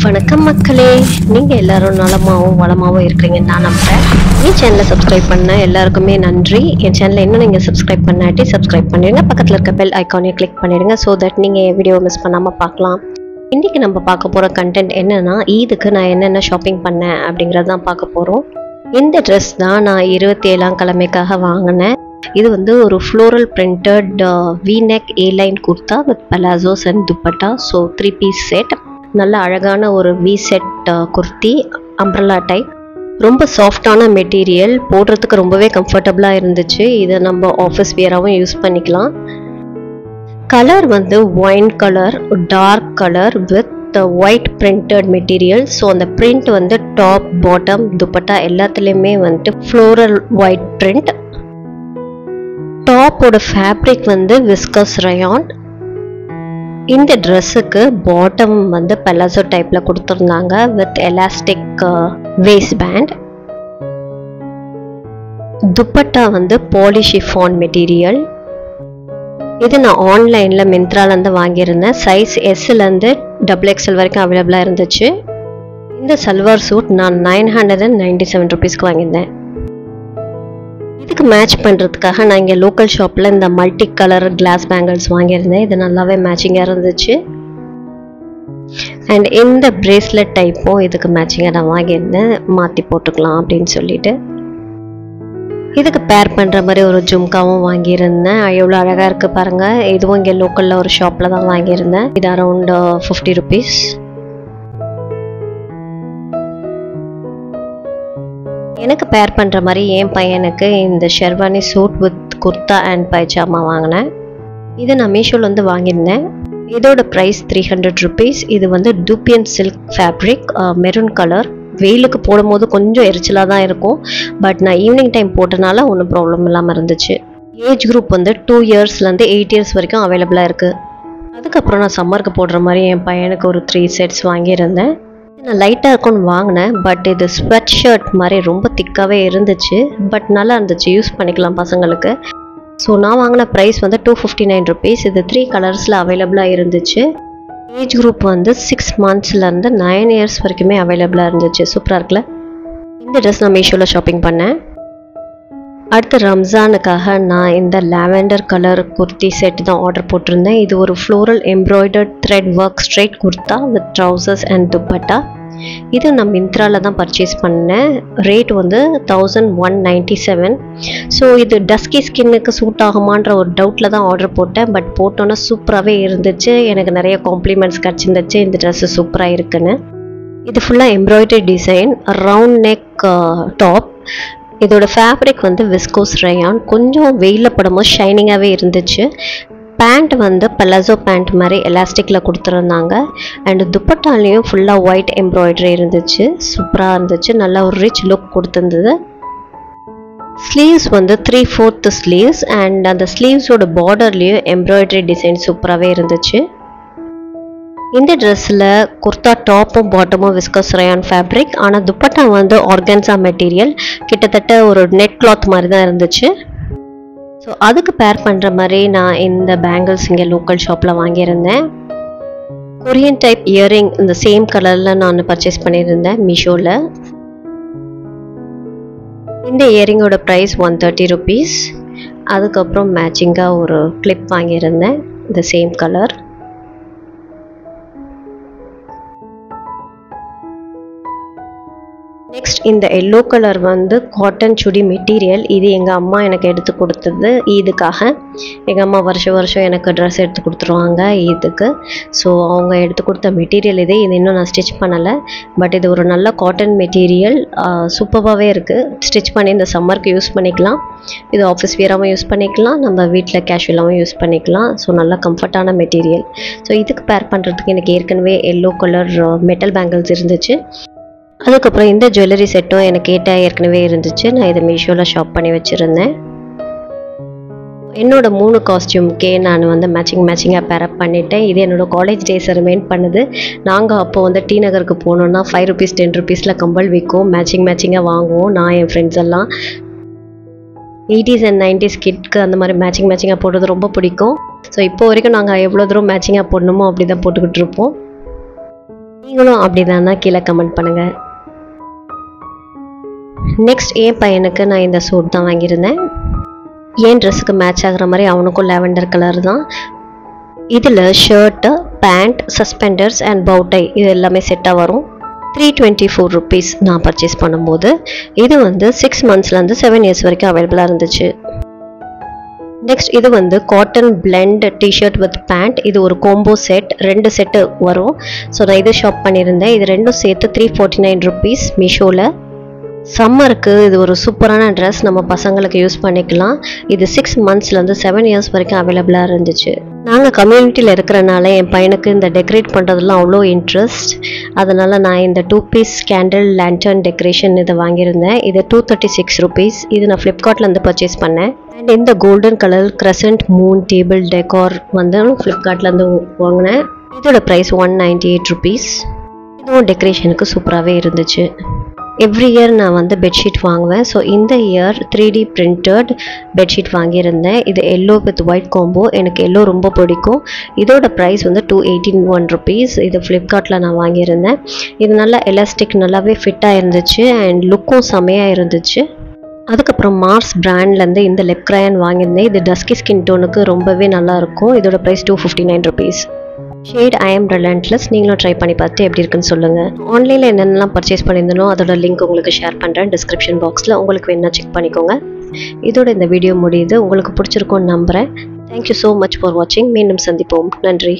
வணக்கம் மக்களே, நீங்கள் எல்லாரும் நலமாகவும் வளமாகவும் இருக்கிறீங்கன்னு நான் நம்புகிறேன். என் சேனலை சப்ஸ்கிரைப் பண்ண எல்லாருக்குமே நன்றி. என் சேனலை இன்னும் நீங்கள் சப்ஸ்கிரைப் பண்ணாட்டி சப்ஸ்கிரைப் பண்ணிடுங்க. பக்கத்தில் இருக்க பெல் ஐக்கானையும் கிளிக் பண்ணிடுங்க. ஸோ தட் நீங்கள் என் வீடியோ மிஸ் பண்ணாமல் பார்க்கலாம். இன்றைக்கி நம்ம பார்க்க போகிற கண்டென்ட் என்னென்னா, ஈதுக்கு நான் என்னென்ன ஷாப்பிங் பண்ணேன் அப்படிங்கிறது தான் பார்க்க போகிறோம். இந்த ட்ரெஸ் தான் நான் 27ஆம் கிழமைக்காக வாங்கினேன். இது வந்து ஒரு floral printed V-neck A-line kurta with palazzos and dupatta. So 3 piece set. நல்ல அழகான ஒரு V set kurti, umbrella type. ரொம்ப சாஃப்டான மெட்டீரியல், போடுறதுக்கு ரொம்பவே கம்ஃபர்டபுளாக இருந்துச்சு. இதை நம்ம ஆஃபீஸ் வியராகவும் யூஸ் பண்ணிக்கலாம். கலர் வந்து wine colour, dark colour with white printed material. So அந்த பிரிண்ட் வந்து டாப் பாட்டம் துப்பட்டா எல்லாத்துலேயுமே வந்துட்டு ஃப்ளோரல் ஒயிட் பிரிண்ட். டாப்போட ஃபேப்ரிக் வந்து விஸ்கஸ் ரயான். இந்த ட்ரெஸ்ஸுக்கு பாட்டம் வந்து பலாசோ டைப்பில் கொடுத்துருந்தாங்க with elastic waste pant. Dupatta வந்து பாலிஷிஃபான் மெட்டீரியல். இது நான் ஆன்லைனில் மிந்த்ராலேருந்து வாங்கியிருந்தேன். சைஸ் எஸ்லேருந்து XXL வரைக்கும் அவைலபிளாக இருந்துச்சு. இந்த சல்வார் சூட் நான் 997 ருபீஸ்க்கு வாங்கியிருந்தேன். இதுக்கு மேட்ச் பண்ணுறதுக்காக நான் இங்கே லோக்கல் ஷாப்பில் இந்த மல்டி கலர் கிளாஸ் பேங்கிள்ஸ் வாங்கியிருந்தேன். இது நல்லாவே மேட்சிங்காக இருந்துச்சு. அண்ட் இந்த பிரேஸ்லெட் டைப்பும் இதுக்கு மேட்சிங்காக நான் வாங்கியிருந்தேன், மாற்றி போட்டுக்கலாம் அப்படின்னு சொல்லிட்டு. இதுக்கு பேர் பண்ணுற மாதிரி ஒரு ஜும்காவும் வாங்கியிருந்தேன். எவ்வளோ அழகாக இருக்குது பாருங்கள். இதுவும் இங்கே லோக்கலில் ஒரு ஷாப்பில் தான் வாங்கியிருந்தேன். இது அரௌண்ட் 50 ருபீஸ். எனக்கு பேர் பண்ணுற மாதிரி என் பையனுக்கு இந்த sherwani suit with kurta and pyjama வாங்கினேன். இது நான் மீஷோவில் வந்து வாங்கியிருந்தேன். இதோட ப்ரைஸ் 300 ருபீஸ். இது வந்து டூப்பியன் சில்க் ஃபேப்ரிக், மெரூன் கலர். வெயிலுக்கு போடும்போது கொஞ்சம் எரிச்சலாக தான் இருக்கும், பட் நான் ஈவினிங் டைம் போட்டனால ஒன்றும் ப்ராப்ளம் இல்லாமல் இருந்துச்சு. ஏஜ் குரூப் வந்து 2 இயர்ஸ்லேருந்து 8 இயர்ஸ் வரைக்கும் அவைலபிளாக இருக்குது. அதுக்கப்புறம் நான் சம்மருக்கு போடுற மாதிரி என் பையனுக்கு ஒரு 3 செட்ஸ் வாங்கியிருந்தேன். நான் லைட்டாக இருக்கும்னு வாங்கினேன், பட் இது ஸ்வெட் ஷர்ட் மாதிரி ரொம்ப திக்காகவே இருந்துச்சு. பட் நல்லா இருந்துச்சு, யூஸ் பண்ணிக்கலாம் பசங்களுக்கு. ஸோ நான் வாங்கின ப்ரைஸ் வந்து 259 ருபீஸ். இது 3 கலர்ஸில் அவைலபிளாக இருந்துச்சு. ஏஜ் குரூப் வந்து 6 மந்த்ஸ்லேருந்து 9 இயர்ஸ் வரைக்குமே அவைலபிளாக இருந்துச்சு. சூப்பராக இருக்குல்ல. இந்த ட்ரெஸ் நான் மீஷோவில் ஷாப்பிங் பண்ணேன். அடுத்து ரம்ஜானுக்காக நான் இந்த லாவெண்டர் கலர் குர்த்தி செட் தான் ஆர்டர் போட்டிருந்தேன். இது ஒரு floral embroidered thread work straight kurta with trousers and dupatta. இது நான் மிந்த்ராவில் தான் பர்ச்சேஸ் பண்ணேன். ரேட் வந்து 1197. ஸோ இது டஸ்கி ஸ்கின்னுக்கு சூட் ஆகுமான்ற ஒரு டவுட்டில் தான் ஆர்டர் போட்டேன். பட் போட்டோன்னா சூப்பராகவே இருந்துச்சு. எனக்கு நிறைய காம்ப்ளிமெண்ட்ஸ் கிடச்சிருந்துச்சு, இந்த ட்ரெஸ்ஸு சூப்பராக இருக்குன்னு. இது ஃபுல்லாக embroidery design, round neck top. இதோட ஃபேப்ரிக் வந்து விஸ்கோஸ் ரயான். கொஞ்சம் வெயிலில் படும்போது ஷைனிங்காகவே இருந்துச்சு. பேண்ட் வந்து பலாசோ பேண்ட் மாதிரி எலாஸ்டிக்கில் கொடுத்துருந்தாங்க. அண்ட் துப்பட்டாலையும் ஃபுல்லாக ஒயிட் எம்ப்ராய்டரி இருந்துச்சு. சூப்பராக இருந்துச்சு, நல்லா ஒரு ரிச் லுக் கொடுத்துருந்தது. ஸ்லீவ்ஸ் வந்து 3/4 ஸ்லீவ்ஸ். அண்ட் அந்த ஸ்லீவ்ஸோட பார்டர்லேயும் எம்ப்ராய்டரி டிசைன் சூப்பராகவே இருந்துச்சு. இந்த ட்ரெஸ்ஸில் குர்தா டாப்பும் பாட்டமும் விஸ்கஸ் ரயான் ஃபேப்ரிக், ஆனால் துப்பட்டா வந்து ஆர்கன்சா மெட்டீரியல். கிட்டத்தட்ட ஒரு நெட் கிளாத் மாதிரி தான் இருந்துச்சு. ஸோ அதுக்கு பேர் பண்ணுற மாதிரி நான் இந்த பேங்கிள்ஸ் இங்கே லோக்கல் ஷாப்பில் வாங்கியிருந்தேன். கொரியன் டைப் இயரிங் இந்த சேம் கலரில் நான் பர்ச்சேஸ் பண்ணியிருந்தேன் மீஷோவில். இந்த இயரிங்கோட ப்ரைஸ் 130 ருபீஸ். அதுக்கப்புறம் மேட்சிங்காக ஒரு கிளிப் வாங்கியிருந்தேன், இந்த சேம் கலர். நெக்ஸ்ட் இந்த எல்லோ கலர் வந்து காட்டன் சுடி மெட்டீரியல். இது எங்கள் அம்மா எனக்கு எடுத்து கொடுத்தது ஈதுக்காக. எங்கள் அம்மா வருஷம் எனக்கு ட்ரெஸ் எடுத்து கொடுத்துருவாங்க ஈதுக்கு. ஸோ அவங்க எடுத்து கொடுத்த மெட்டீரியல் இது இன்னும் நான் ஸ்டிச் பண்ணலை. பட் இது ஒரு நல்ல காட்டன் மெட்டீரியல், சூப்பராகவே இருக்குது. ஸ்டிச் பண்ணி இந்த சம்மருக்கு யூஸ் பண்ணிக்கலாம். இது ஆஃபீஸ் வியராகவும் யூஸ் பண்ணிக்கலாம், நம்ம வீட்டில் கேஷுவலாகவும் யூஸ் பண்ணிக்கலாம். ஸோ நல்ல கம்ஃபர்டான மெட்டீரியல். ஸோ இதுக்கு பேர் பண்ணுறதுக்கு எனக்கு ஏற்கனவே எல்லோ கலர் மெட்டல் பேங்கிள்ஸ் இருந்துச்சு. அதுக்கப்புறம் இந்த ஜுவல்லரி செட்டும் எனக்கு ஏற்கனவே இருந்துச்சு. நான் இதை மீஷோவில் ஷாப் பண்ணி வச்சுருந்தேன். என்னோட 3 காஸ்டியூம்க்கே நான் வந்து மேட்சிங்காக பேரப் பண்ணிட்டேன். இது என்னோடய காலேஜ் டேஸை ரிமைண்ட் பண்ணுது. நாங்கள் அப்போ வந்து டி நகருக்கு போனோன்னா 5 ருபீஸ் 10 ருபீஸில் கம்பல் விற்கும். மேட்சிங்காக வாங்குவோம் நான் என் ஃப்ரெண்ட்ஸ் எல்லாம். 80s and 90s கிட்க்கு அந்த மாதிரி மேட்சிங்காக போடுறது ரொம்ப பிடிக்கும். ஸோ இப்போ வரைக்கும் நாங்கள் எவ்வளோ தூரம் மேட்சிங்காக போடணுமோ அப்படி தான் போட்டுக்கிட்டு இருப்போம். நீங்களும் அப்படிதானா கீழே கமெண்ட் பண்ணுங்கள். நெக்ஸ்ட் என் பையனுக்கு நான் இந்த சூட் தான் வாங்கியிருந்தேன். என் ட்ரெஸ்ஸுக்கு மேட்ச் ஆகிற மாதிரி அவனுக்கும் லாவெண்டர் கலர் தான். இதில் ஷர்ட்டு, பேண்ட், சஸ்பெண்டர்ஸ் அண்ட் பவுட்டை இது எல்லாமே செட்டாக வரும். 324 rupees நான் பர்ச்சேஸ் பண்ணும்போது. இது வந்து 6 monthsலேருந்து 7 years வரைக்கும் அவைலபிளாக இருந்துச்சு. நெக்ஸ்ட் இது வந்து cotton blend t-shirt with pant. இது ஒரு கோம்போ செட், 2 செட்டு வரும். ஸோ நான் இது ஷாப் பண்ணியிருந்தேன். இது ரெண்டும் சேர்த்து 349 rupees மீஷோவில். சம்மருக்கு இது ஒரு சூப்பரான ட்ரெஸ், நம்ம பசங்களுக்கு யூஸ் பண்ணிக்கலாம். இது 6 monthsலேருந்து 7 years வரைக்கும் அவைலபிளாக இருந்துச்சு. நாங்கள் கம்யூனிட்டியில் இருக்கிறனால என் பையனுக்கு இந்த டெக்கரேட் பண்ணுறதுலாம் அவ்வளோ இன்ட்ரெஸ்ட். அதனால் நான் இந்த 2 piece கேண்டில் லேண்டர்ன் டெக்கரேஷன் இதை வாங்கியிருந்தேன். இது 236 rupees. இது நான் ஃப்ளிப்கார்ட்லேருந்து பர்ச்சேஸ் பண்ணேன். அண்ட் இந்த golden colour crescent Moon table decor வந்து ஃப்ளிப்கார்ட்லேருந்து வாங்கினேன். இதோட ப்ரைஸ் 198 rupees. இதுவும் டெக்கரேஷனுக்கு சூப்பராகவே இருந்துச்சு. எவ்ரி இயர் நான் வந்து பெட்ஷீட் வாங்குவேன். ஸோ இந்த இயர் 3D பிரிண்டட் பெட்ஷீட் வாங்கியிருந்தேன். இது எல்லோ வித் ஒயிட் காம்போ. எனக்கு எல்லோ ரொம்ப பிடிக்கும். இதோட ப்ரைஸ் வந்து 281 rupees. இது ஃப்ளிப்கார்ட்டில் நான் வாங்கியிருந்தேன். இது நல்லா எலாஸ்டிக், நல்லாவே ஃபிட்டாக இருந்துச்சு அண்ட் லுக்கும் செமையாக இருந்துச்சு. அதுக்கப்புறம் மார்ஸ் பிராண்ட்லேருந்து இந்த லிப் கிரையான் வாங்கியிருந்தேன். இது டஸ்கி ஸ்கின் டோனுக்கு ரொம்பவே நல்லாயிருக்கும். இதோட price 259 rupees. Shade I am relentless. நீங்களும் ட்ரை பண்ணி பார்த்து எப்படி இருக்குன்னு சொல்லுங்கள். ஆன்லைனில் என்னென்னலாம் பர்ச்சேஸ் பண்ணியிருந்தனோ அதோட லிங்க் உங்களுக்கு ஷேர் பண்ணுறேன் டிஸ்கிரிப்ஷன் பாக்ஸில். உங்களுக்கு வேணா செக் பண்ணிக்கோங்க. இதோட இந்த வீடியோ முடியுது. உங்களுக்கு பிடிச்சிருக்கும்னு நம்புகிறேன். தேங்க்யூ ஸோ மச் ஃபார் வாட்சிங். மீண்டும் சந்திப்போம். நன்றி.